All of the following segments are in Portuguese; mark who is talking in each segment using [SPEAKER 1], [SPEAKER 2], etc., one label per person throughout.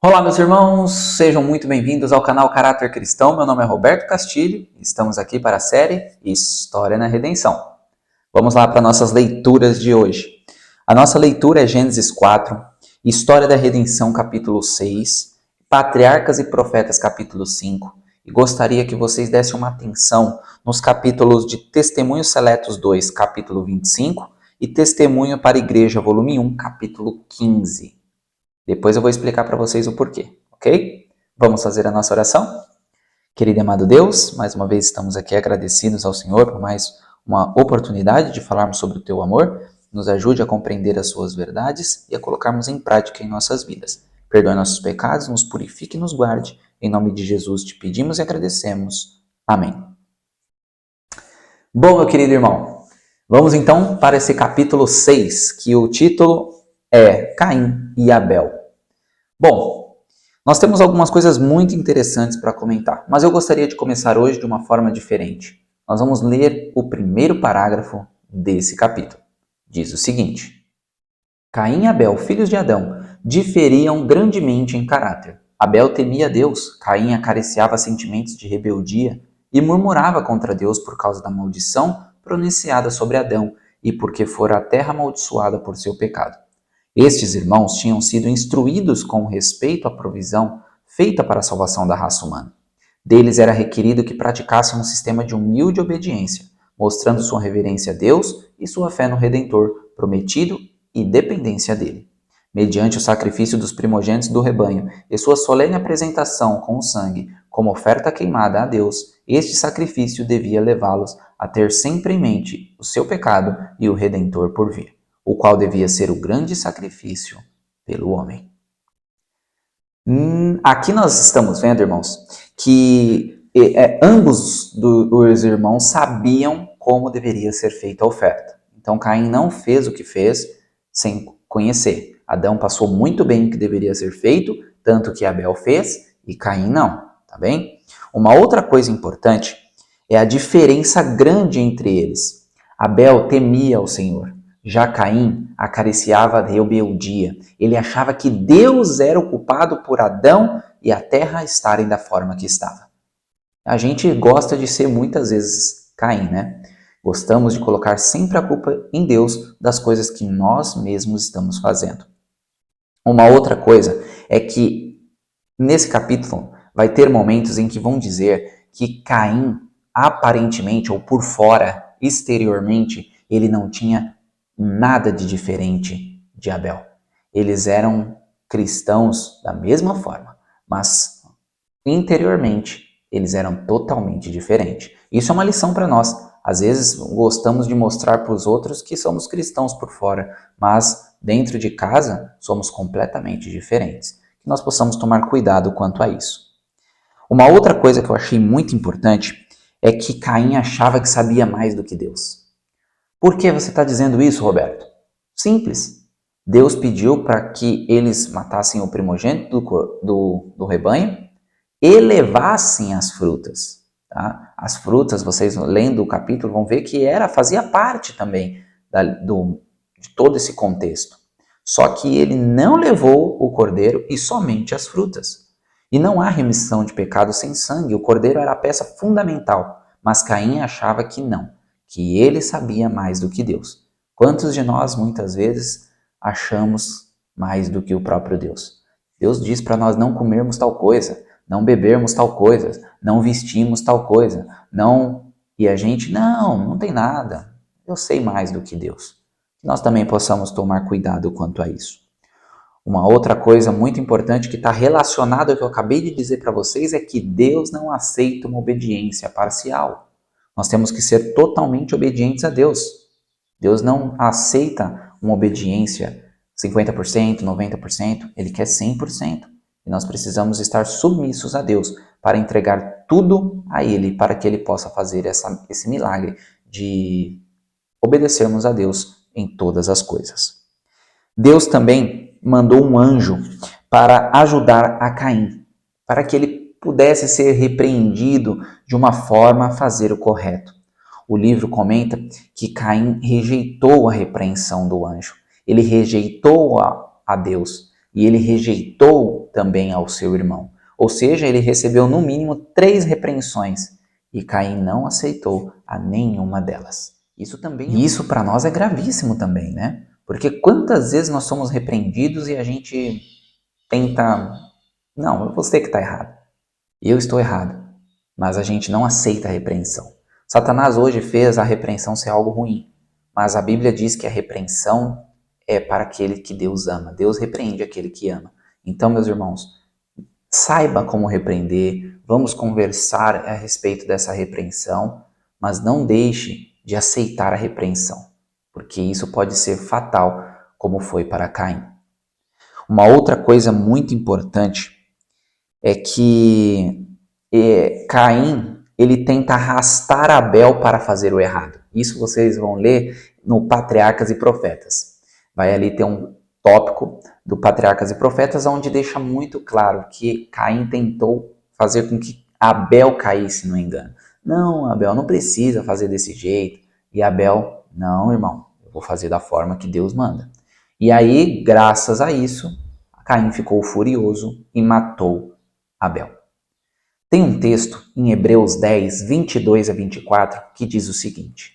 [SPEAKER 1] Olá, meus irmãos, sejam muito bem-vindos ao canal Caráter Cristão. Meu nome é Roberto Castilho e estamos aqui para a série História na Redenção. Vamos lá para nossas leituras de hoje. A nossa leitura é Gênesis 4, História da Redenção, capítulo 6, Patriarcas e Profetas, capítulo 5. E gostaria que vocês dessem uma atenção nos capítulos de Testemunhos Seletos 2, capítulo 25, e Testemunho para a Igreja, volume 1, capítulo 15. Depois eu vou explicar para vocês o porquê, ok? Vamos fazer a nossa oração? Querido e amado Deus, mais uma vez estamos aqui agradecidos ao Senhor por mais uma oportunidade de falarmos sobre o Teu amor. Nos ajude a compreender as Suas verdades e a colocarmos em prática em nossas vidas. Perdoe nossos pecados, nos purifique e nos guarde. Em nome de Jesus te pedimos e agradecemos. Amém. Bom, meu querido irmão, vamos então para esse capítulo 6, que o título é Caim e Abel. Bom, nós temos algumas coisas muito interessantes para comentar, mas eu gostaria de começar hoje de uma forma diferente. Nós vamos ler o primeiro parágrafo desse capítulo. Diz o seguinte: Caim e Abel, filhos de Adão, diferiam grandemente em caráter. Abel temia Deus, Caim acariciava sentimentos de rebeldia e murmurava contra Deus por causa da maldição pronunciada sobre Adão e porque fora a terra amaldiçoada por seu pecado. Estes irmãos tinham sido instruídos com respeito à provisão feita para a salvação da raça humana. Deles era requerido que praticassem um sistema de humilde obediência, mostrando sua reverência a Deus e sua fé no Redentor prometido e dependência dele. Mediante o sacrifício dos primogênitos do rebanho e sua solene apresentação com o sangue como oferta queimada a Deus, este sacrifício devia levá-los a ter sempre em mente o seu pecado e o Redentor por vir, o qual devia ser o grande sacrifício pelo homem. Aqui nós estamos vendo, irmãos, que ambos os irmãos sabiam como deveria ser feita a oferta. Então Caim não fez o que fez sem conhecer. Adão passou muito bem o que deveria ser feito, tanto que Abel fez e Caim não, tá bem? Uma outra coisa importante é a diferença grande entre eles. Abel temia o Senhor. Já Caim acariciava a rebeldia. Ele achava que Deus era o culpado por Adão e a terra estarem da forma que estava. A gente gosta de ser muitas vezes Caim, né? Gostamos de colocar sempre a culpa em Deus das coisas que nós mesmos estamos fazendo. Uma outra coisa é que nesse capítulo vai ter momentos em que vão dizer que Caim, aparentemente ou por fora, exteriormente, ele não tinha nada de diferente de Abel. Eles eram cristãos da mesma forma, mas interiormente eles eram totalmente diferentes. Isso é uma lição para nós. Às vezes gostamos de mostrar para os outros que somos cristãos por fora, mas dentro de casa somos completamente diferentes. Que nós possamos tomar cuidado quanto a isso. Uma outra coisa que eu achei muito importante é que Caim achava que sabia mais do que Deus. Por que você está dizendo isso, Roberto? Simples. Deus pediu para que eles matassem o primogênito do rebanho e levassem as frutas. Tá? As frutas, vocês lendo o capítulo vão ver que fazia parte também de todo esse contexto. Só que ele não levou o cordeiro e somente as frutas. E não há remissão de pecado sem sangue. O cordeiro era a peça fundamental, mas Caim achava que não, que ele sabia mais do que Deus. Quantos de nós, muitas vezes, achamos mais do que o próprio Deus? Deus diz para nós não comermos tal coisa, não bebermos tal coisa, não vestirmos tal coisa, não... E a gente, não tem nada. Eu sei mais do que Deus. Que nós também possamos tomar cuidado quanto a isso. Uma outra coisa muito importante que está relacionada ao que eu acabei de dizer para vocês é que Deus não aceita uma obediência parcial. Nós temos que ser totalmente obedientes a Deus. Deus não aceita uma obediência 50%, 90%, Ele quer 100%. E nós precisamos estar submissos a Deus para entregar tudo a Ele, para que Ele possa fazer esse milagre de obedecermos a Deus em todas as coisas. Deus também mandou um anjo para ajudar a Caim, para que ele pudesse ser repreendido de uma forma a fazer o correto. O livro comenta que Caim rejeitou a repreensão do anjo. Ele rejeitou a Deus e ele rejeitou também ao seu irmão. Ou seja, ele recebeu no mínimo 3 repreensões e Caim não aceitou a nenhuma delas. E isso para nós é gravíssimo também, né? Porque quantas vezes nós somos repreendidos e a gente tenta... Não, é você que está errado. Eu estou errado. Mas a gente não aceita a repreensão. Satanás hoje fez a repreensão ser algo ruim. Mas a Bíblia diz que a repreensão é para aquele que Deus ama. Deus repreende aquele que ama. Então, meus irmãos, saiba como repreender. Vamos conversar a respeito dessa repreensão. Mas não deixe de aceitar a repreensão. Porque isso pode ser fatal, como foi para Caim. Uma outra coisa muito importante é que Caim, ele tenta arrastar Abel para fazer o errado. Isso vocês vão ler no Patriarcas e Profetas. Vai ali ter um tópico do Patriarcas e Profetas, onde deixa muito claro que Caim tentou fazer com que Abel caísse no engano. Não, Abel, não precisa fazer desse jeito. E Abel, não, irmão, eu vou fazer da forma que Deus manda. E aí, graças a isso, Caim ficou furioso e matou Abel. Tem um texto em Hebreus 10, 22 a 24, que diz o seguinte: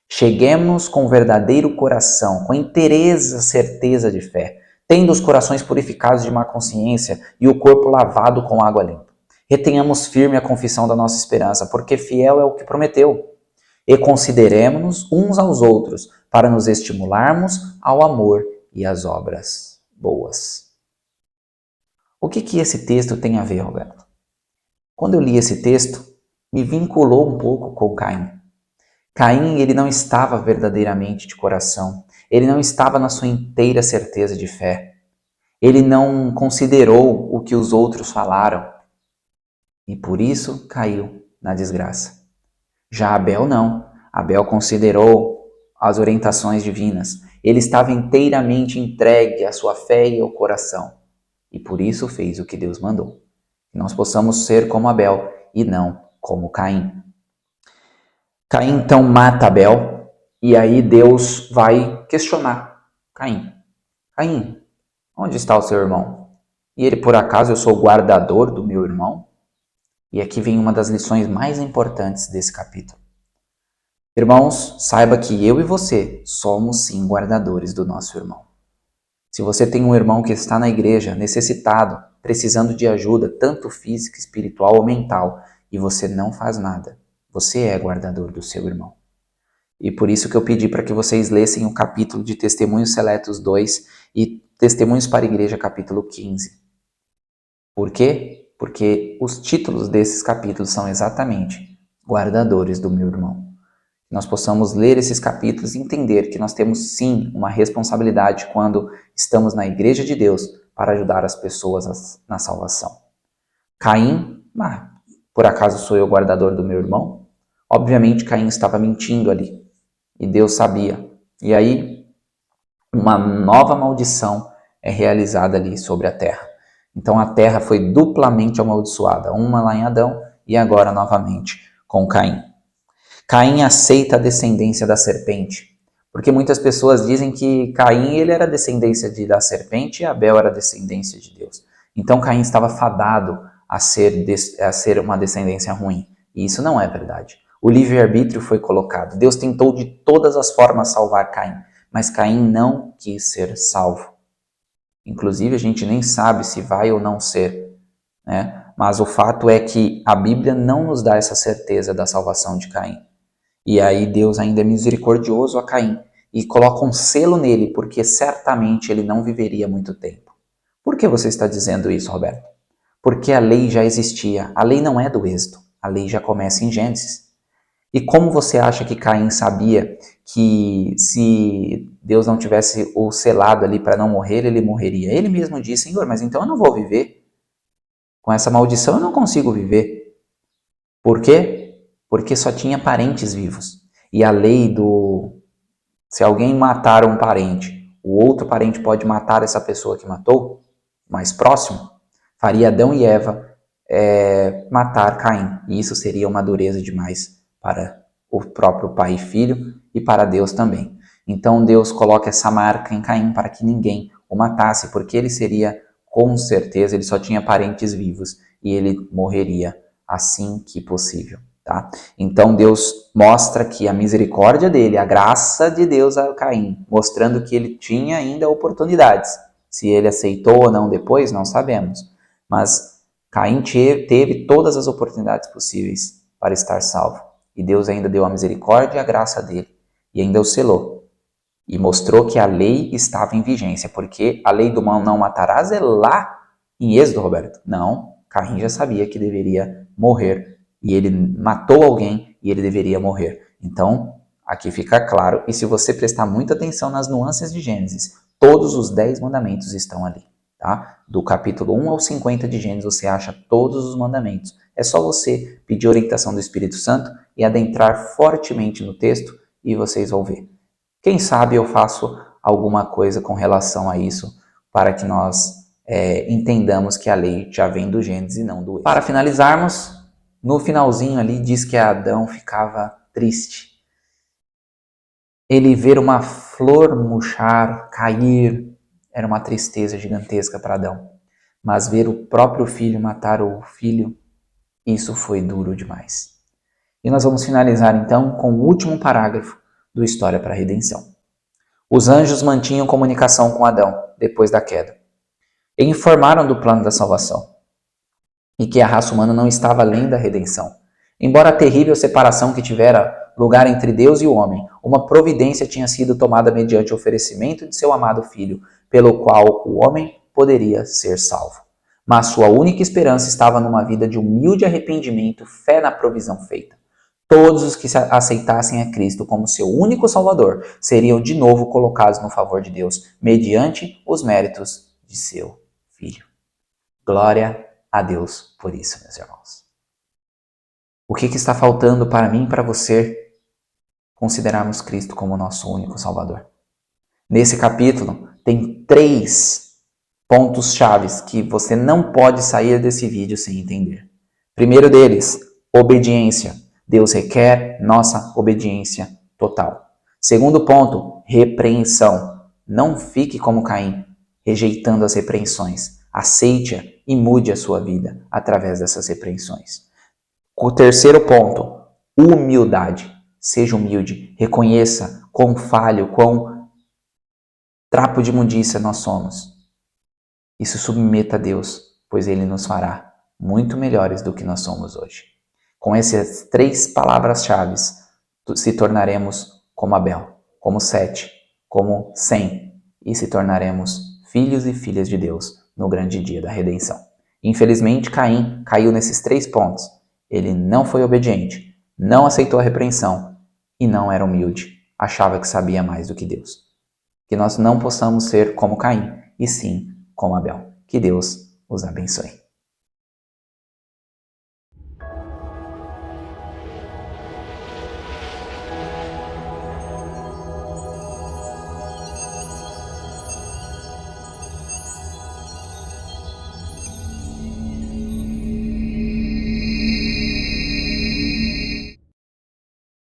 [SPEAKER 1] cheguemos com verdadeiro coração, com inteireza certeza de fé, tendo os corações purificados de má consciência e o corpo lavado com água limpa. Retenhamos firme a confissão da nossa esperança, porque fiel é o que prometeu. E consideremos-nos uns aos outros, para nos estimularmos ao amor e às obras boas. O que esse texto tem a ver, Roberto? Quando eu li esse texto, me vinculou um pouco com Caim. Caim, ele não estava verdadeiramente de coração. Ele não estava na sua inteira certeza de fé. Ele não considerou o que os outros falaram. E por isso caiu na desgraça. Já Abel não. Abel considerou as orientações divinas. Ele estava inteiramente entregue à sua fé e ao coração. E por isso fez o que Deus mandou. Que nós possamos ser como Abel e não como Caim. Caim então mata Abel e aí Deus vai questionar Caim. Caim, onde está o seu irmão? E ele, por acaso, eu sou o guardador do meu irmão? E aqui vem uma das lições mais importantes desse capítulo. Irmãos, saiba que eu e você somos sim guardadores do nosso irmão. Se você tem um irmão que está na igreja, necessitado, precisando de ajuda, tanto física, espiritual ou mental, e você não faz nada, você é guardador do seu irmão. E por isso que eu pedi para que vocês lessem o capítulo de Testemunhos Seletos 2 e Testemunhos para a Igreja, capítulo 15. Por quê? Porque os títulos desses capítulos são exatamente guardadores do meu irmão. Nós possamos ler esses capítulos e entender que nós temos sim uma responsabilidade quando estamos na Igreja de Deus para ajudar as pessoas na salvação. Caim, por acaso sou eu o guardador do meu irmão? Obviamente Caim estava mentindo ali e Deus sabia. E aí uma nova maldição é realizada ali sobre a terra. Então a terra foi duplamente amaldiçoada, uma lá em Adão e agora novamente com Caim. Caim aceita a descendência da serpente, porque muitas pessoas dizem que Caim ele era descendência da serpente e Abel era descendência de Deus. Então Caim estava fadado a ser uma descendência ruim. E isso não é verdade. O livre-arbítrio foi colocado. Deus tentou de todas as formas salvar Caim, mas Caim não quis ser salvo. Inclusive a gente nem sabe se vai ou não ser, né? Mas o fato é que a Bíblia não nos dá essa certeza da salvação de Caim. E aí Deus ainda é misericordioso a Caim e coloca um selo nele, porque certamente ele não viveria muito tempo. Por que você está dizendo isso, Roberto? Porque a lei já existia. A lei não é do Êxodo. A lei já começa em Gênesis. E como você acha que Caim sabia que se Deus não tivesse o selado ali para não morrer, ele morreria? Ele mesmo disse, Senhor, mas então eu não vou viver. Com essa maldição eu não consigo viver. Por quê? Porque só tinha parentes vivos. E a lei se alguém matar um parente, o outro parente pode matar essa pessoa que matou, mais próximo, faria Adão e Eva matar Caim. E isso seria uma dureza demais para o próprio pai e filho e para Deus também. Então Deus coloca essa marca em Caim para que ninguém o matasse, porque ele seria com certeza ele só tinha parentes vivos e ele morreria assim que possível, tá? Então Deus mostra que a misericórdia dele, a graça de Deus a Caim, mostrando que ele tinha ainda oportunidades. Se ele aceitou ou não depois, não sabemos. Mas Caim teve todas as oportunidades possíveis para estar salvo. E Deus ainda deu a misericórdia e a graça dele. E ainda o selou. E mostrou que a lei estava em vigência. Porque a lei do não matarás é lá em Êxodo, Roberto. Não, Caim já sabia que deveria morrer. E ele matou alguém e ele deveria morrer. Então, aqui fica claro. E se você prestar muita atenção nas nuances de Gênesis, todos os 10 mandamentos estão ali. Tá? Do capítulo 1 ao 50 de Gênesis você acha todos os mandamentos. É só você pedir orientação do Espírito Santo e adentrar fortemente no texto e vocês vão ver. Quem sabe eu faço alguma coisa com relação a isso para que nós entendamos que a lei já vem do Gênesis e não do Êxodo. Para finalizarmos, no finalzinho ali diz que Adão ficava triste. Ele ver uma flor murchar, cair, era uma tristeza gigantesca para Adão. Mas ver o próprio filho matar o filho, isso foi duro demais. E nós vamos finalizar então com o último parágrafo do História para a Redenção. Os anjos mantinham comunicação com Adão depois da queda. E informaram do plano da salvação. E que a raça humana não estava além da redenção. Embora a terrível separação que tivera lugar entre Deus e o homem, uma providência tinha sido tomada mediante o oferecimento de seu amado filho, pelo qual o homem poderia ser salvo. Mas sua única esperança estava numa vida de humilde arrependimento, fé na provisão feita. Todos os que aceitassem a Cristo como seu único Salvador seriam de novo colocados no favor de Deus, mediante os méritos de seu Filho. Glória a Deus por isso, meus irmãos. O que está faltando para mim e para você considerarmos Cristo como nosso único Salvador? Nesse capítulo tem 3 pontos chaves que você não pode sair desse vídeo sem entender. Primeiro deles, obediência. Deus requer nossa obediência total. Segundo ponto, repreensão. Não fique como Caim, rejeitando as repreensões. Aceite-a e mude a sua vida através dessas repreensões. O terceiro ponto, humildade. Seja humilde, reconheça quão falho, quão trapo de imundícia nós somos. E se submeta a Deus, pois Ele nos fará muito melhores do que nós somos hoje. Com essas 3 palavras-chave, se tornaremos como Abel, como Sete, como Sem, e se tornaremos filhos e filhas de Deus no grande dia da redenção. Infelizmente, Caim caiu nesses 3 pontos. Ele não foi obediente, não aceitou a repreensão e não era humilde. Achava que sabia mais do que Deus. Que nós não possamos ser como Caim, e sim como Abel. Que Deus os abençoe.